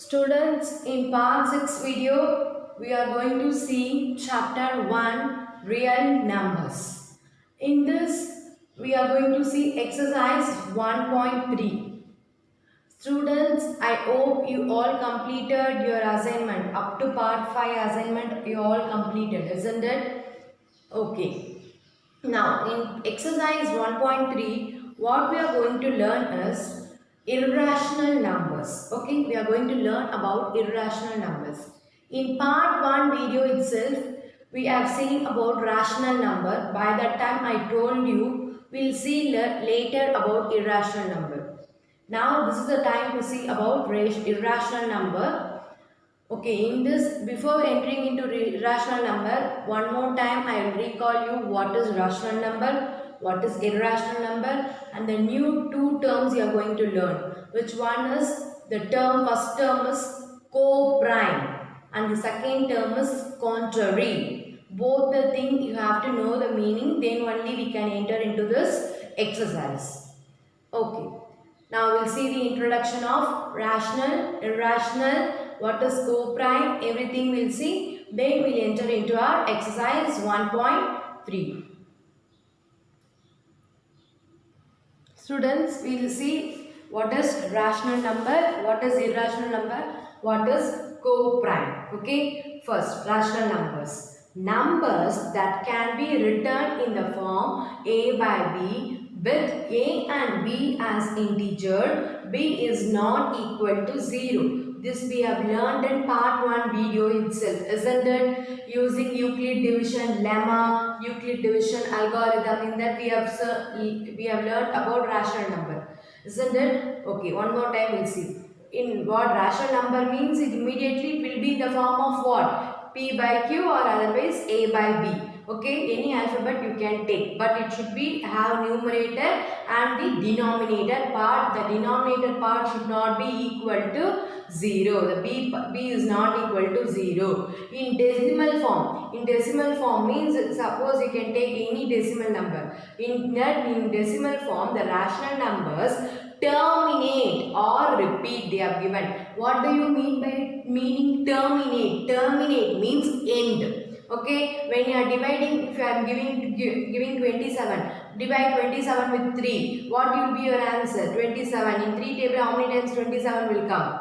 Students, in part 6 video, we are going to see chapter 1, real numbers. In this, we are going to see exercise 1.3. Students, I hope you all completed your assignment. Up to part 5 assignment, you all completed, isn't it? Okay. Now, in exercise 1.3, what we are going to learn is irrational numbers. Okay, we are going to learn about irrational numbers. In part 1 video itself, we have seen about rational number. By that time, I told you we'll see later about irrational number. Now, this is the time to see about irrational number. Okay, in this, before entering into rational number, one more time I will recall you what is rational number, what is irrational number, and the new two terms you are going to learn. Which one is first term is co-prime, and the second term is contrary. Both the thing you have to know the meaning, then only we can enter into this exercise. Okay. Now we'll see the introduction of rational, irrational, what is co-prime, everything we'll see. Then we'll enter into our exercise 1.3. Students, we will see what is rational number, what is irrational number, what is co-prime. Okay, first rational numbers. Numbers that can be written in the form a by b with a and b as integer, b is not equal to 0. This we have learned in part 1 video itself, isn't it? Using Euclid division lemma, Euclid division algorithm, in that we have learned about rational number, isn't it? Okay, one more time we'll see. In what rational number means, it immediately will be in the form of what? P by Q or otherwise A by B. Okay, any alphabet you can take, but it should be have numerator and the denominator part. The denominator part should not be equal to 0. The B is not equal to 0. In decimal form means, suppose you can take any decimal number. In decimal form, the rational numbers terminate or repeat, they have given. What do you mean by meaning terminate? Terminate means end. Okay, when you are dividing, if you are giving 27, divide 27 with 3. What will be your answer? 27. In 3 table, how many times 27 will come?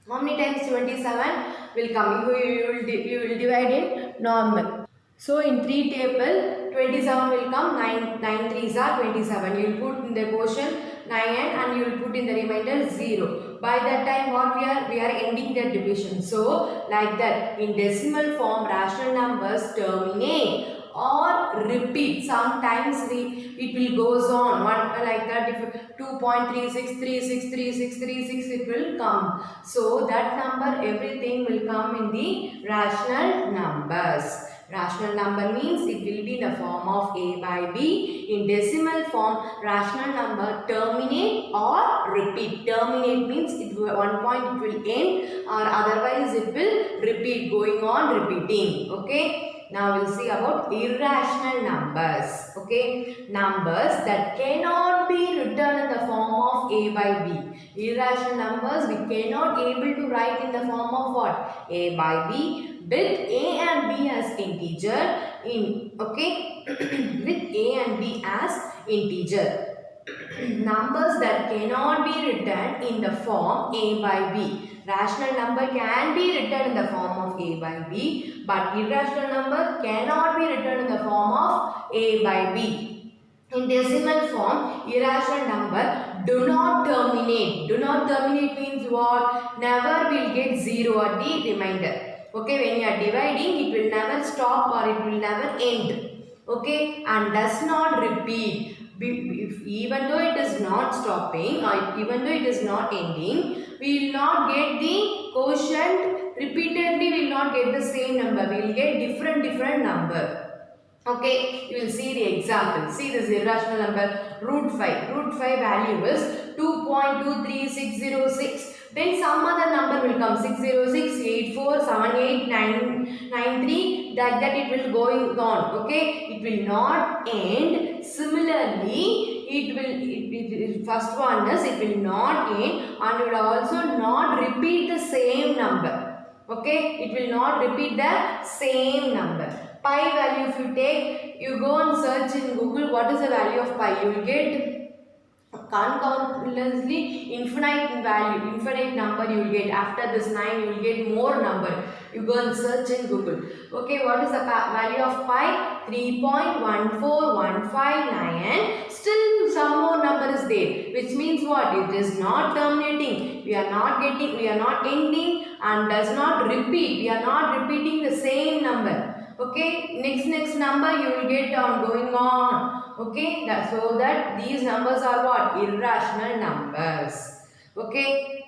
How many times 27 will come? You will divide in normal. So in 3 table, 27 will come. 9 3s are 27. You will put in the quotient 9 and you will put in the remainder 0. By that time, what we are ending the division. So like that, in decimal form, rational numbers terminate or repeat. Sometimes it will goes on like that. If 2.36363636 it will come. So that number, everything will come in the rational numbers. Rational number means it will be in the form of A by B. In decimal form, rational number terminate or repeat. Terminate means one point it will end, or otherwise it will repeat, going on repeating. Okay. Now we'll see about irrational numbers. Okay. Numbers that cannot be written in the form of A by B. Irrational numbers we cannot able to write in the form of what? A by B. With A and B as integer with A and B as integer. Numbers that cannot be written in the form A by B. Rational number can be written in the form of A by B, but irrational number cannot be written in the form of A by B. In decimal form, irrational number do not terminate. Do not terminate means what? Never will get 0 at the remainder. Okay, when you are dividing, it will never stop or it will never end. Okay, and does not repeat. Even though it is not stopping or even though it is not ending, we will not get the quotient repeatedly. We will not get the same number. We will get different number. Okay, you will see the example. See this irrational number root 5. Root 5 value is 2.23606. Then some other number will come 606, 84, 78, 993. Like that it will going on. Okay, it will not end. Similarly, first one is it will not end and it will also not repeat the number. Okay, it will not repeat the same number. Pi value, if you take, you go and search in Google what is the value of pi, you will get countlessly infinite value, infinite number you will get. After this 9 you will get more number. You go and search in Google. Okay, what is the value of pi? 3.14159, and still some more number is there, which means what? It is not terminating. We are not ending, and does not repeat. We are not repeating the same number. Okay, next number you will get on going on. Okay, so that these numbers are what? Irrational numbers. Okay.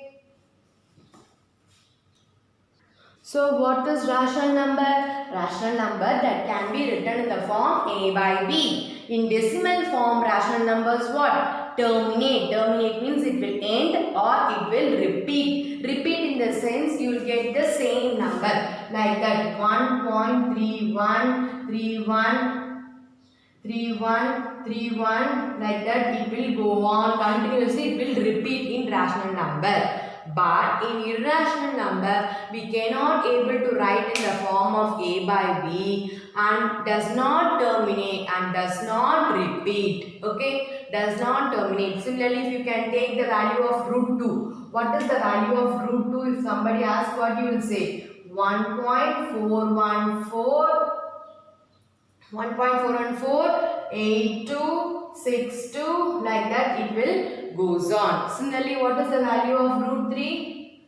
So what is rational number? Rational number that can be written in the form A by B. In decimal form, rational numbers what? Terminate. Terminate means it will end or it will repeat. Repeat in the sense you will get the same number. Like that 1.3131 like that, it will go on continuously. It will repeat in rational number. But in irrational number, we cannot able to write in the form of A by B, and does not terminate and does not repeat. Okay, does not terminate. Similarly, if you can take the value of root 2. What is the value of root 2? If somebody asks, what you will say? 1.4148262, like that it will goes on. Similarly, what is the value of root 3?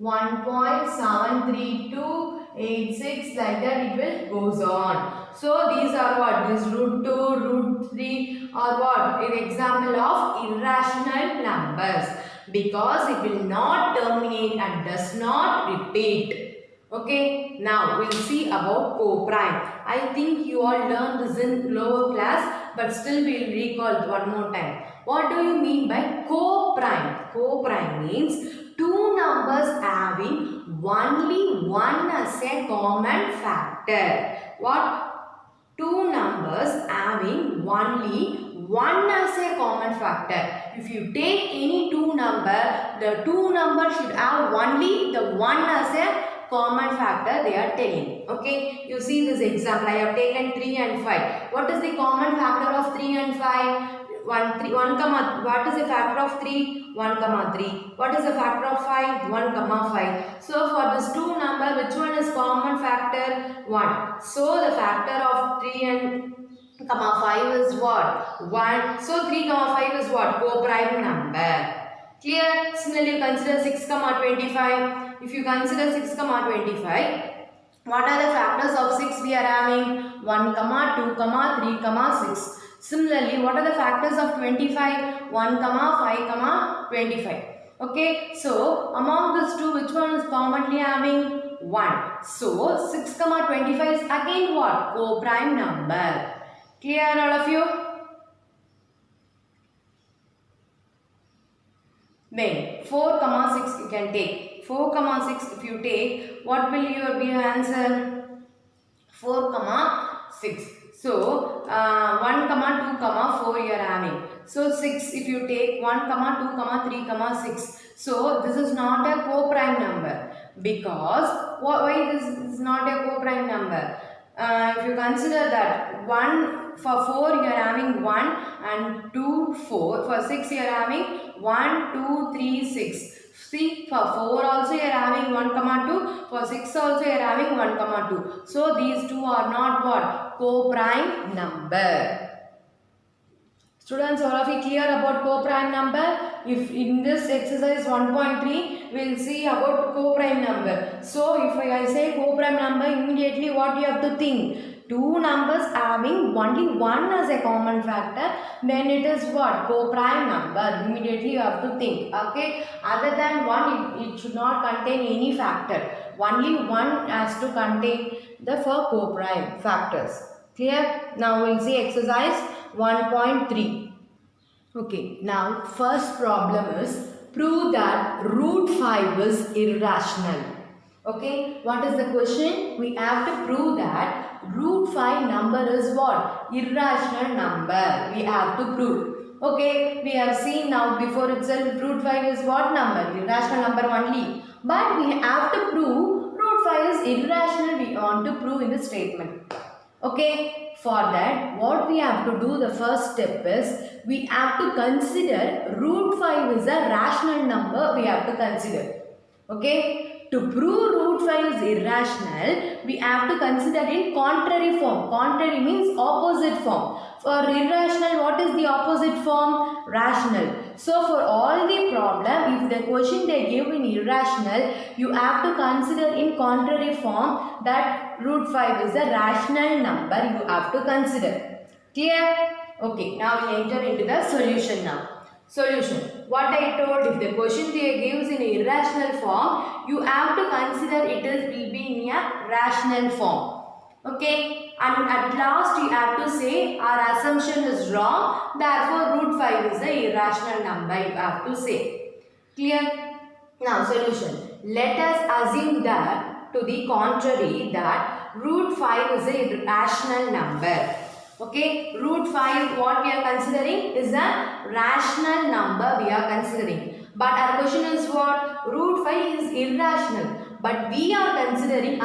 1.73286, like that it will goes on. So these are what? This root 2, root 3 are what? An example of irrational numbers, because it will not terminate and does not repeat. Okay, now we'll see about co-prime. I think you all learned this in lower class, but still we'll recall one more time. What do you mean by co-prime? Co-prime means two numbers having only one as a common factor. What? Two numbers having only one as a common factor. If you take any two number, the two numbers should have only the one as a common factor they are telling. Okay, you see this example. I have taken 3 and 5. What is the common factor of 3 and 5? 1, 3, 1, what is the factor of 3? 1, 3. What is the factor of 5? 1, 5. So for this two number, which one is common factor? 1. So the factor of 3 and 5 is what? 1. So 3, 5 is what? Co-prime number. Clear? Similarly, consider 6, 25. If you consider 6, 25, what are the factors of 6 we are having? 1, 2, 3, 6. Similarly, what are the factors of 25? 1, 5, 25. Okay, so among these two, which one is commonly having? 1. So 6, 25 is again what? Co-prime number. Clear, all of you? Then 4, 6 you can take. 4, 6 if you take, what will be your answer? 4, 6. So 1, 2, 4 you are having. So 6 if you take 1, 2, 3, 6. So this is not a co-prime number, because why this is not a co-prime number? If you consider that 1 for 4 you are having 1 and 2 4. For 6 you are having 1 2 3 6. See, for 4 also you are having 1, 2. For 6 also you are having 1, 2. So these two are not what? Co-prime number. Students, all of you clear about co-prime number? If in this exercise 1.3, we will see about co-prime number. So if I say co-prime number, immediately what you have to think? Two numbers having only one as a common factor, then it is what? Co-prime number. Immediately you have to think. Okay. Other than one, it should not contain any factor. Only one has to contain the four co-prime factors. Clear? Now we will see exercise 1.3. Okay. Now first problem is prove that root 5 is irrational. Okay. What is the question? We have to prove that root 5 number is what? Irrational number. We have to prove. Okay, we have seen now before itself root 5 is what number? Irrational number only. But we have to prove root 5 is irrational. We want to prove in the statement. Okay, for that what we have to do, the first step is we have to consider root 5 is a rational number. We have to consider. Okay, to prove root 5 is irrational, we have to consider in contrary form. Contrary means opposite form. For irrational, what is the opposite form? Rational. So for all the problem, if the question they give in irrational, you have to consider in contrary form that root 5 is a rational number. You have to consider. Clear? Okay, now we enter into the solution now. Solution. What I told, if the question they gives in irrational form, you have to consider it will be in a rational form. Okay, and at last you have to say our assumption is wrong, therefore root 5 is the irrational number, you have to say. Clear? Now solution. Let us assume that to the contrary that root 5 is a rational number. Okay, root 5 what we are considering is a rational number we are considering. But our question is what? Root 5 is irrational. But we are considering,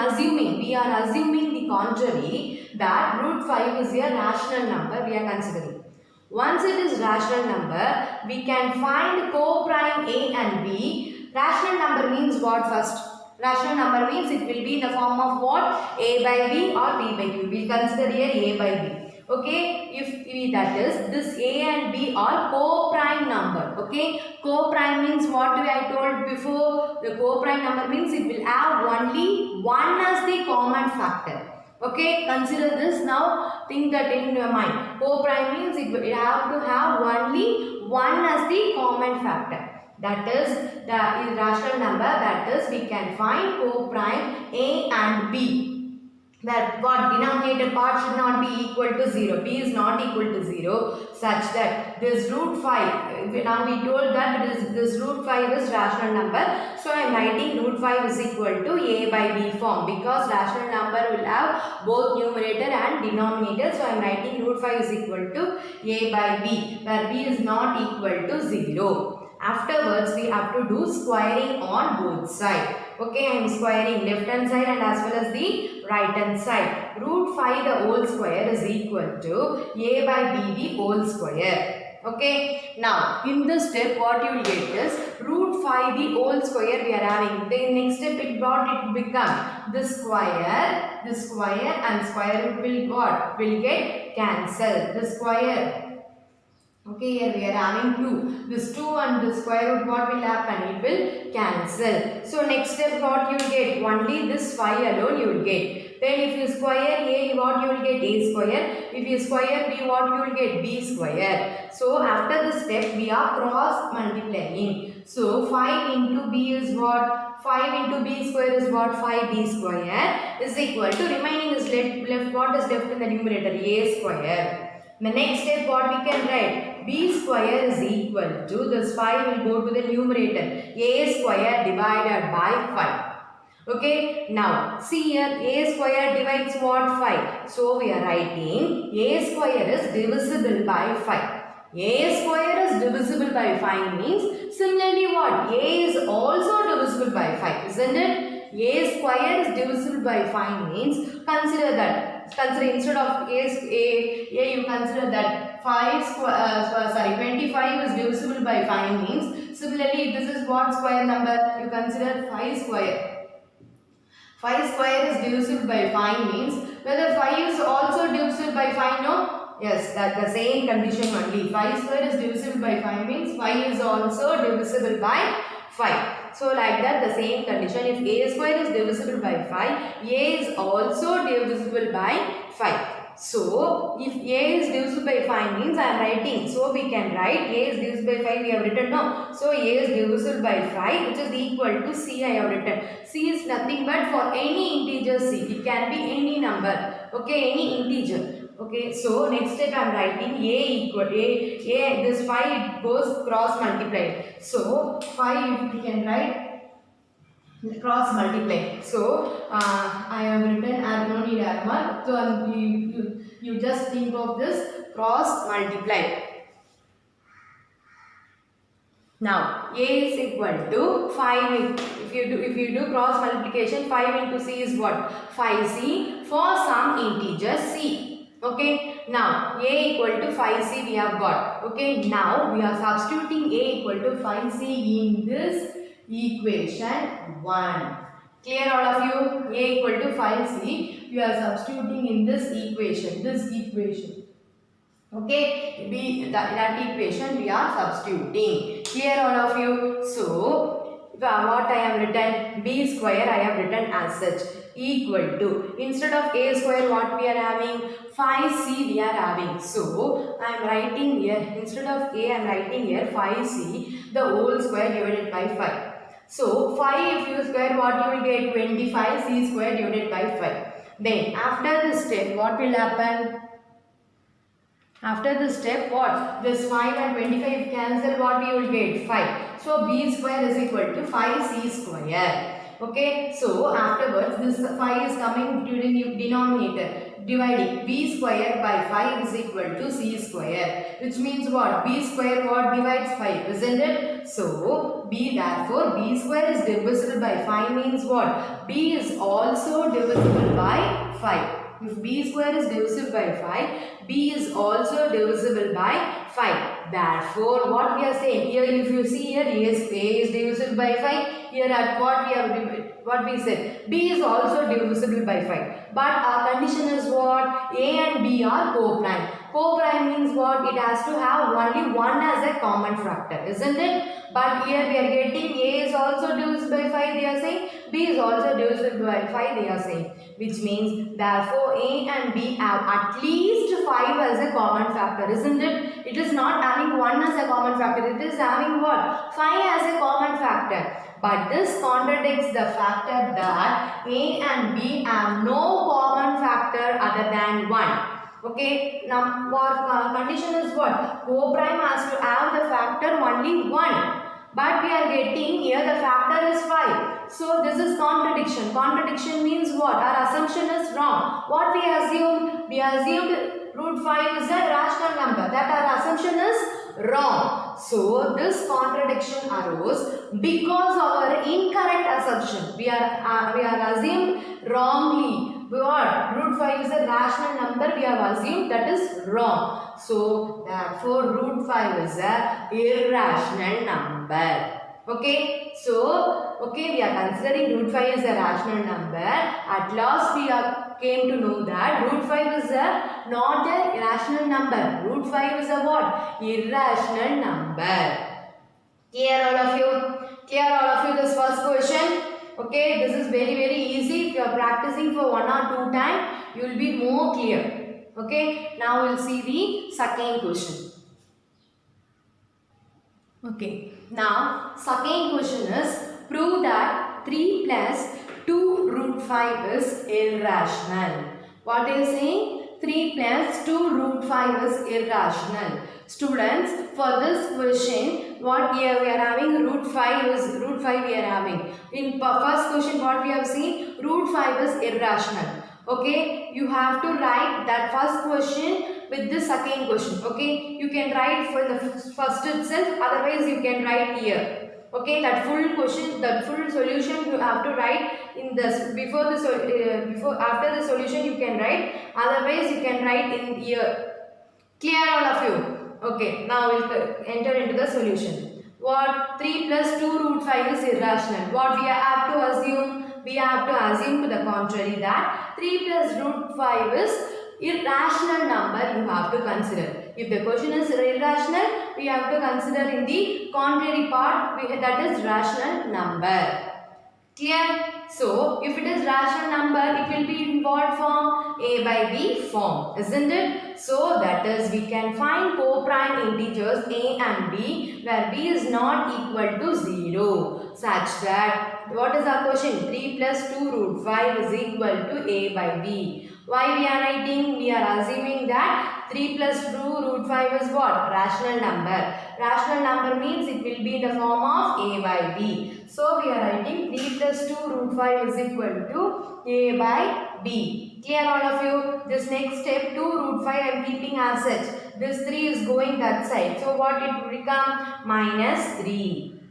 we are assuming the contrary that root 5 is a rational number we are considering. Once it is rational number, we can find co-prime A and B. Rational number means what first? Rational number means it will be in the form of what? A by B or B by Q. We will consider here A by B. Okay, if that is this A and B are co-prime number. Okay, co-prime means what I told before, the co-prime number means it will have only one as the common factor. Okay, consider this now, think that in your mind. Co-prime means it will have to have only one as the common factor. That is the irrational number, that is we can find co-prime A and B. That what denominator part should not be equal to 0. B is not equal to 0 such that this root 5, now we told that this root 5 is rational number. So I am writing root 5 is equal to A by B form because rational number will have both numerator and denominator. So I am writing root 5 is equal to A by B where B is not equal to 0. Afterwards, we have to do squaring on both sides. Okay, I am squaring left hand side and as well as the right hand side. Root 5 the whole square is equal to A by B the whole square. Okay, now in this step what you will get is root 5 the whole square we are having. Then next step it become this square and square root will what? Will get cancelled. The square. Okay, here we are having 2. This 2 and the square root, what will happen? It will cancel. So next step what you will get? Only this 5 alone you will get. Then if you square A, what you will get? A square. If you square B, what you will get? B square. So after this step we are cross multiplying. So 5 into B is what? 5 into B square is what? 5B square is equal to remaining is left. What is left in the numerator? A square. The next step what we can write? B square is equal to, this 5 will go to the numerator. A square divided by 5. Okay. Now see here A square divides what? 5. So we are writing A square is divisible by 5. A square is divisible by 5 means similarly what? A is also divisible by 5. Isn't it? A square is divisible by 5 means consider that. Instead of A you consider that 25 is divisible by 5 means similarly this is what square number? You consider 5 square. 5 square is divisible by 5 means whether 5 is also divisible by 5, no? Yes, that the same condition only. 5 square is divisible by 5 means 5 is also divisible by 5. So like that the same condition, if A square is divisible by 5, A is also divisible by 5. So if A is divisible by 5 means I am writing. So we can write A is divisible by 5 we have written, no. So A is divisible by 5 which is equal to C I have written. C is nothing but for any integer C. It can be any number. Okay, any integer. Okay, so next step I am writing A equal A this 5 goes cross multiplied. So 5 we can write cross multiply. So I have written I don't need arrow mark. So you just think of this cross multiply. Now a is equal to 5. If you do cross multiplication, 5 into c is what? 5c for some integer c. Okay. Now a equal to 5c we have got. Okay. Now we are substituting a equal to 5c in this equation 1. Clear all of you? A equal to 5c we are substituting in this equation. Okay, that equation we are substituting. Clear all of you? So, what I have written? B square I have written as such equal to. Instead of a square what we are having? 5c we are having. So, I am writing here, instead of a I am writing here 5c the whole square divided by 5. So, 5 if you square what you will get? 25 c square divided by 5. Then, after this step what will happen? After this step, what? This 5 and 25 cancel, what we will get? 5. So, b square is equal to 5c square. Okay. So, afterwards, this 5 is coming to the denominator. Dividing b square by 5 is equal to c square. Which means what? B square what divides 5, isn't it? So, therefore, b square is divisible by 5 means what? B is also divisible by 5. If b square is divisible by 5, b is also divisible by 5. Therefore, what we are saying here, if you see here, a is divisible by 5. Here at what we said, b is also divisible by 5. But our condition is what? A and b are co-prime. Co-prime means what? It has to have only one as a common factor, isn't it? But here we are getting a is also divisible by 5, they are saying. B is also divisible by 5, they are saying. Which means, therefore, a and b have at least 5 as a common factor, isn't it? It is not having 1 as a common factor. It is having what? 5 as a common factor. But this contradicts the factor that a and b have no common factor other than 1. Okay, now for condition is what? Co-prime has to have the factor only 1. But we are getting here the factor is 5. So this is contradiction. Contradiction means what? Our assumption is wrong. What we assumed? We assumed root 5 is a rational number. That our assumption is wrong. So this contradiction arose because of our incorrect assumption. We are assumed wrongly. What? Root 5 is a rational number. We have assumed that is wrong. So therefore root 5 is a irrational number. Okay. So we are considering root 5 is a rational number. At last we came to know that root 5 is not a rational number. Root 5 is a what? Irrational number. Clear all of you? Clear all of you this first question? Okay, this is very easy. If you are practicing for 1 or 2 times, you will be more clear. Okay, now we will see the second question. Okay, now second question is prove that 3 plus 2 root 5 is irrational. What is saying? 3 plus 2 root 5 is irrational. Students, for this question, what here we are having root 5 we are having. In first question what we have seen, root 5 is irrational. Okay, you have to write that first question with the second question. Okay, you can write for the first itself, otherwise you can write here. Okay, that full question, that full solution you have to write in this after the solution you can write, otherwise you can write in here. Clear all of you? Okay, now we will enter into the solution. What? 3 plus 2 root 5 is irrational. What we have to assume? We have to assume to the contrary that 3 plus root 5 is irrational number you have to consider. If the question is irrational, we have to consider in the contrary part, that is rational number. Clear? So, if it is rational number, it will be in what form? A by B form, isn't it? So, that is, we can find co-prime integers A and B where B is not equal to 0. Such that, what is our question? 3 plus 2 root 5 is equal to A by B. Why we are writing? We are assuming that 3 plus 2 root 5 is what? Rational number. Rational number means it will be in the form of a by b. So we are writing 3 plus 2 root 5 is equal to a by b. Clear all of you? This next step 2 root 5 I am keeping as such. This 3 is going that side. So what it will become? Minus 3.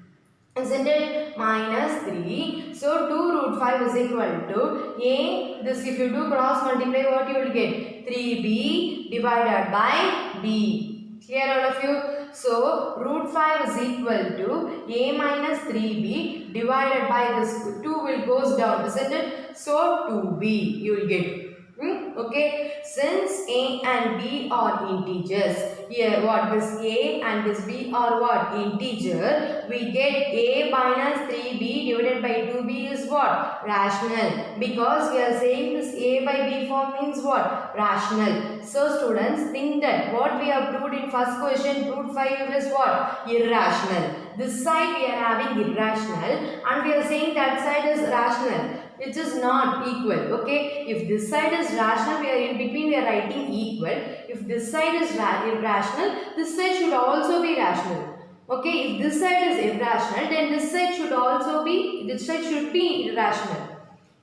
Isn't it? Minus 3. So 2 root 5 is equal to a. This if you do cross multiply, what you will get? 3b divided by b. Clear all of you? So root 5 is equal to a minus 3b divided by this 2 will goes down, isn't it? So 2b you will get. Okay, since a and b are integers, here what this a and this b are what? Integer. We get a minus 3b divided by 2b is what? Rational. Because we are saying this a by b form means what? Rational. So students, think that what we have proved in first question, root 5 is what? Irrational. This side we are having irrational and we are saying that side is rational. It is not equal. Okay, if this side is rational, we are in between, we are writing equal. If this side is irrational, this side should also be rational. Okay, if this side is irrational, then this side should also be, this side should be irrational.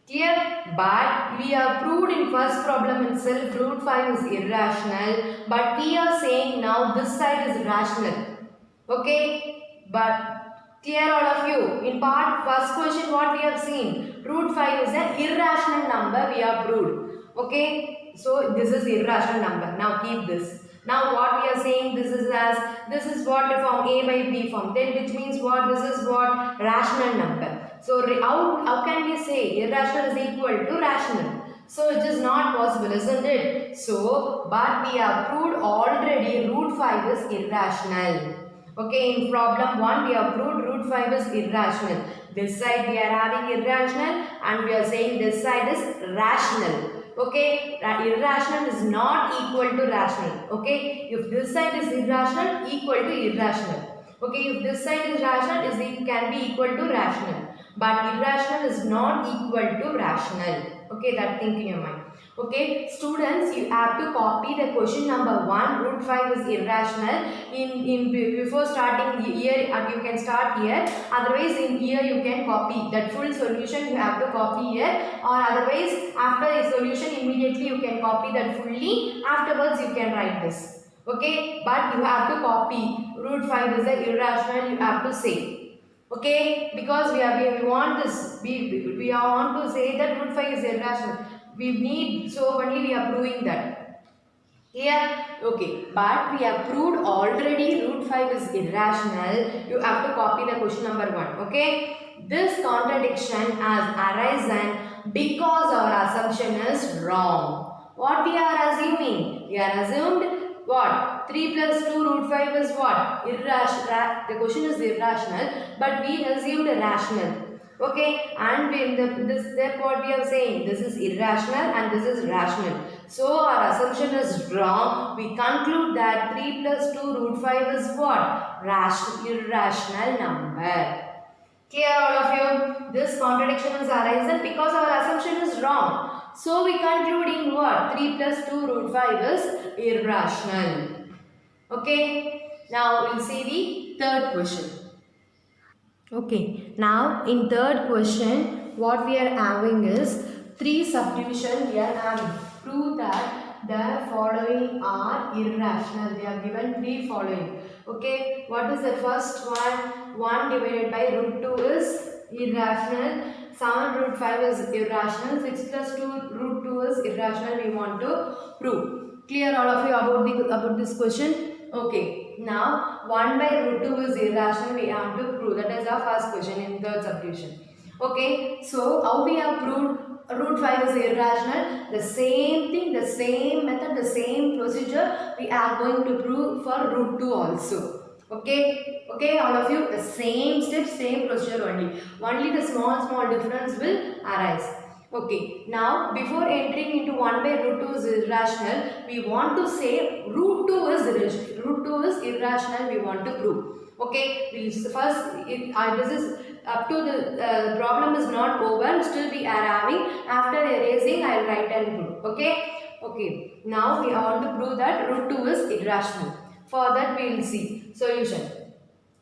Clear? But we have proved in first problem itself root 5 is irrational, but we are saying now this side is rational. Okay, but clear all of you? In part first question what we have seen? Root 5 is an irrational number we have proved. Okay, so this is irrational number. Now keep this. Now what we are saying, this is what the form a by b form. Then which means what? This is what? Rational number. So how can we say irrational is equal to rational? So it is not possible, isn't it? So but we have proved already root 5 is irrational. Okay, in problem 1 we have proved root 5 is irrational. This side we are having irrational and we are saying this side is rational. Okay, irrational is not equal to rational. Okay, if this side is irrational, equal to irrational. Okay, if this side is rational, it can be equal to rational. But irrational is not equal to rational. Okay, that thing in your mind. Okay, students, you have to copy the question number 1. Root 5 is irrational. Before starting here, you can start here. Otherwise, in here you can copy that full solution. You have to copy here, or otherwise, after a solution, immediately you can copy that fully. Afterwards, you can write this. Okay, but you have to copy. Root 5 is irrational. You have to say. Okay, because we want this. We want to say that root 5 is irrational. We need, so only we are proving that. Here, okay, but we have proved already root 5 is irrational. You have to copy the question number 1. Okay, this contradiction has arisen because our assumption is wrong. What we are assuming? We are assumed what? 3 plus 2 root 5 is what? Irrational. The question is irrational, but we assumed rational. Okay, and in this step what we are saying, this is irrational and this is rational. So our assumption is wrong. We conclude that 3 plus 2 root 5 is what? Irrational number. Clear all of you? This contradiction is arisen because our assumption is wrong. So we conclude in what? 3 plus 2 root 5 is irrational. Okay, now we will see the third question. Okay, now in third question, what we are having is 3 subdivision we are having. Prove that the following are irrational. They are given 3 following. Okay, what is the first one? 1 divided by root 2 is irrational. 7 root 5 is irrational. 6 plus 2 root 2 is irrational. We want to prove. Clear all of you about this question? Okay, now 1 by root 2 is irrational, we have to prove. That is our first question in third subdivision. Okay, so how we have proved root 5 is irrational? The same thing, the same method, the same procedure we are going to prove for root 2 also. Okay, all of you, the same step, same procedure only. Only the small difference will arise. Okay, now before entering into 1 by root 2 is irrational, we want to say root 2 is irrational, we want to prove. Okay, first, this is up to the problem is not over, still we are having. After erasing, I will write and prove. Okay, now we want to prove that root 2 is irrational. For that we will see solution.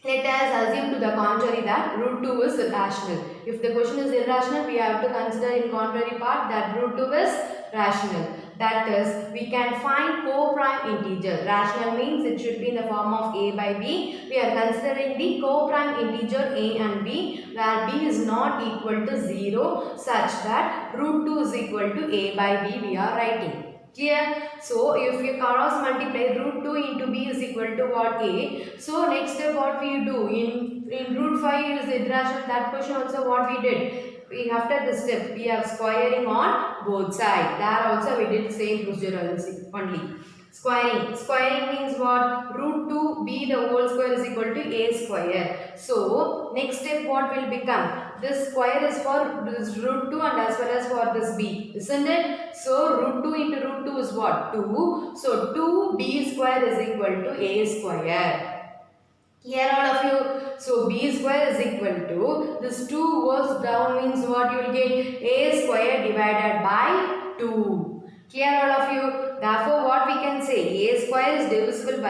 Let us assume to the contrary that root 2 is irrational. If the question is irrational, we have to consider in contrary part that root 2 is rational. That is, we can find co-prime integer. Rational means it should be in the form of a by b. We are considering the co-prime integer a and b, where b is not equal to 0, such that root 2 is equal to a by b we are writing. Clear? So, if you cross multiply root 2 into b is equal to what? A. So, next step what we do? In root 5 is irrational. That question also what we did? After this step, we have squaring on both sides. There also we did same procedure only. Squaring. Squaring means what? Root 2 b the whole square is equal to a square. So, next step what will become? This square is for this root 2 and as well as for this b. Isn't it? So, root 2 into root 2 is what? 2. So, 2b square is equal to a square. Here all of you. So, b square is equal to, this 2 goes down means what you will get? A square divided by 2. Clear all of you? Therefore, what we can say? A square is divisible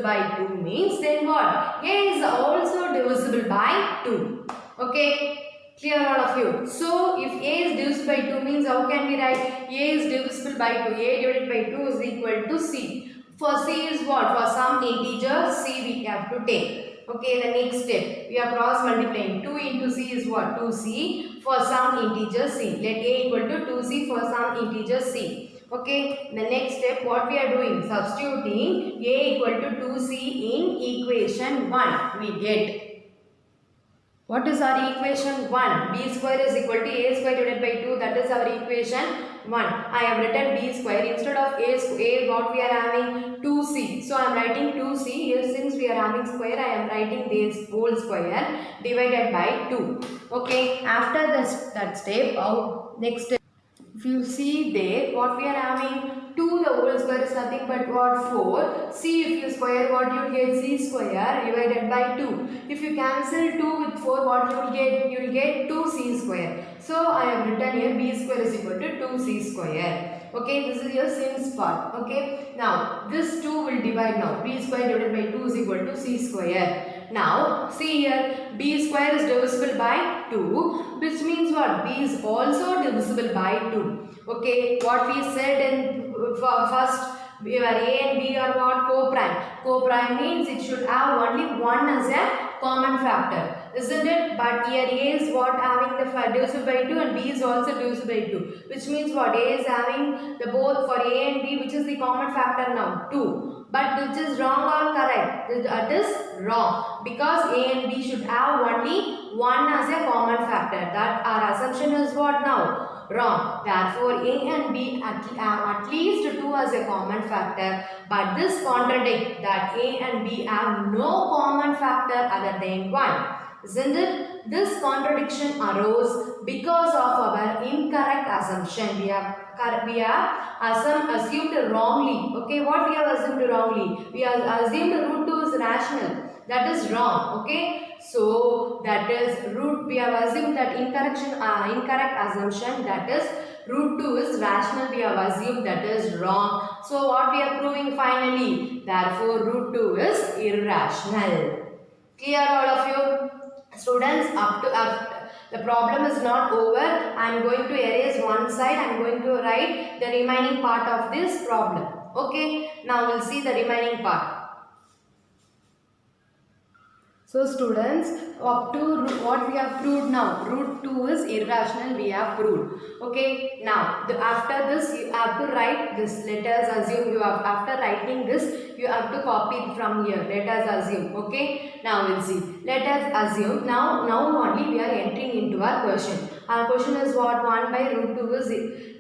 by 2 means then what? A is also divisible by 2. Okay? Clear all of you? So, if A is divisible by 2 means how can we write? A is divisible by 2. A divided by 2 is equal to C. For C is what? For some integer C we have to take. Okay, the next step. We are cross multiplying. 2 into C is what? 2C for some integer C. Let A equal to 2C for some integer C. Okay, the next step what we are doing? Substituting A equal to 2C in equation 1. We get. What is our equation 1? B square is equal to A square divided by 2. That is our equation 1. I have written B square. Instead of A what we are having? 2C. So I am writing 2C. Here since we are having square, I am writing this whole square divided by 2. Okay. After that step, next step. If you see there, what we are having? 2 the whole square is nothing but what? 4. C if you square what you will get? C square divided by 2. If you cancel 2 with 4 what you will get? You will get 2C square. So I have written here B square is equal to 2C square. Okay, this is your since part. Okay, now this 2 will divide now. B square divided by 2 is equal to C square. Now, see here, B square is divisible by 2, which means what? B is also divisible by 2. Okay, what we said in first, where A and B are what? Co-prime. Co-prime means it should have only one as a common factor. Isn't it? But here A is what? Having the divisible by 2 and B is also divisible by 2. Which means what? A is having the both for A and B, which is the common factor now? 2. But which is wrong or correct? That is wrong. Because A and B should have only one as a common factor. That our assumption is what now? Wrong. Therefore, A and B at least 2 as a common factor. But this contradicts that A and B have no common factor other than 1. Isn't it? This contradiction arose because of our incorrect assumption. We have assumed wrongly. Okay, what we have assumed wrongly? We have assumed root 2 is rational. That is wrong. Okay, so that is we have assumed that incorrect assumption, that is root 2 is rational. We have assumed that is wrong. So what we are proving finally? Therefore, root 2 is irrational. Clear all of you? Students, the problem is not over. I am going to erase one side. I am going to write the remaining part of this problem. Okay. Now we will see the remaining part. So students, up to what we have proved now, root 2 is irrational, we have proved. Okay, now after this you have to write this. Let us assume you have, after writing this, you have to copy it from here. Let us assume. Okay, now we'll see. Let us assume now only we are entering into our question. Our question is what? 1 by root 2 is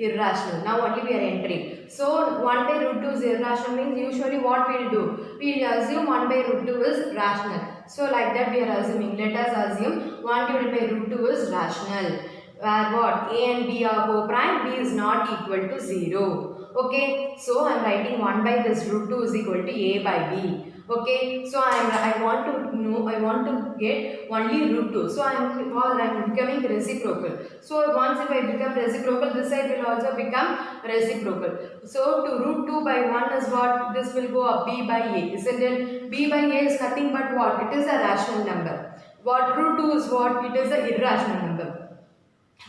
irrational. Now only we are entering. So 1 by root 2 is irrational means usually what we will do? We will assume 1 by root 2 is rational. So like that we are assuming. Let us assume 1 divided by root 2 is rational. Where what? A and B are co-prime. B is not equal to 0. Okay. So I am writing 1 by this root 2 is equal to A by B. Okay, so I want to know, I want to get only root 2. So I'm becoming reciprocal. So once if I become reciprocal, this side will also become reciprocal. So to root 2 by 1 is what? This will go up b by a. Isn't it? B by a is nothing but what? It is a rational number. What root 2 is what? It is an irrational number.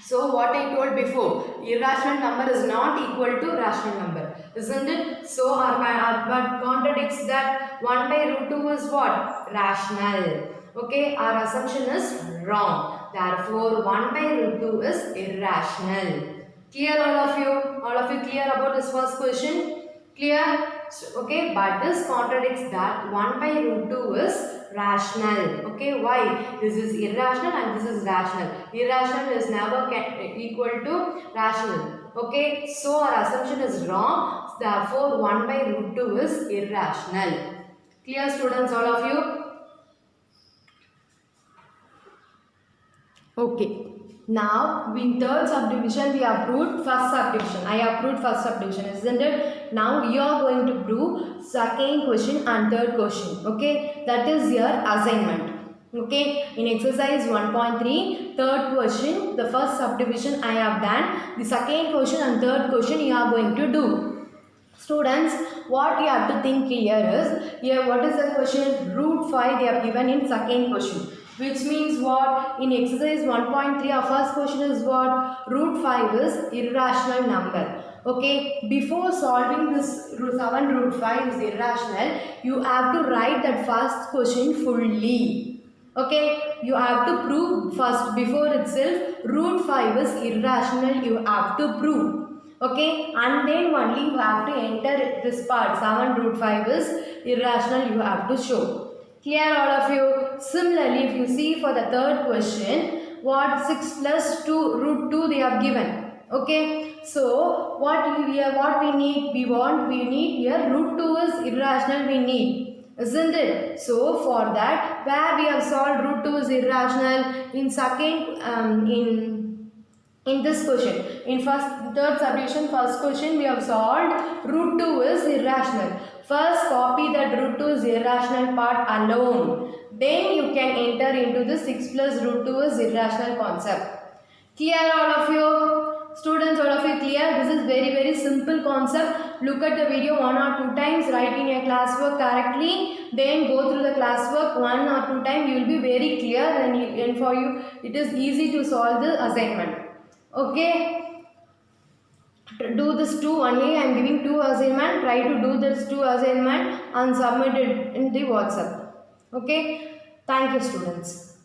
So what I told before, irrational number is not equal to rational number, isn't it? So our contradicts that 1 by root 2 is what? Rational. Okay, our assumption is wrong. Therefore, 1 by root 2 is irrational. Clear all of you? All of you clear about this first question? Clear? So, okay, but this contradicts that 1 by root 2 is rational. Okay, why? This is irrational and this is rational. Irrational is never equal to rational. Okay, so our assumption is wrong. Therefore, 1 by root 2 is irrational. Clear, students, all of you? Okay. Now, in third subdivision, we have proved first subdivision. I have proved first subdivision, isn't it? Now, you are going to prove second question and third question. Okay, that is your assignment. Okay, in exercise 1.3, third question, the first subdivision I have done. The second question and third question you are going to do. Students, what you have to think here is, here what is the question? Root 5 they have given in second question. Which means what? In exercise 1.3 our first question is what? Root 5 is irrational number. Okay, before solving this 7 root 5 is irrational, you have to write that first question fully. Okay, you have to prove first before itself root 5 is irrational, you have to prove. Okay, and then only you have to enter this part 7 root 5 is irrational, you have to show. Clear all of you? Similarly, if you see for the third question, what 6 plus 2 root 2 they have given. Okay, so what we need? We need here root 2 is irrational we need. Isn't it? So for that, where we have solved root 2 is irrational in second in this question. In third subdivision, first question we have solved root 2 is irrational. First copy that root 2 is irrational part alone. Then you can enter into the 6 plus root 2 is irrational concept. Clear all of you? Students, all of you clear? This is very simple concept. Look at the video 1 or 2 times, write in your classwork correctly. Then go through the classwork 1 or 2 times. You will be very clear and for you it is easy to solve the assignment. Okay, do this 2 only. I am giving 2 assignment. Try to do this 2 assignment and submit it in the WhatsApp. Okay, thank you, students.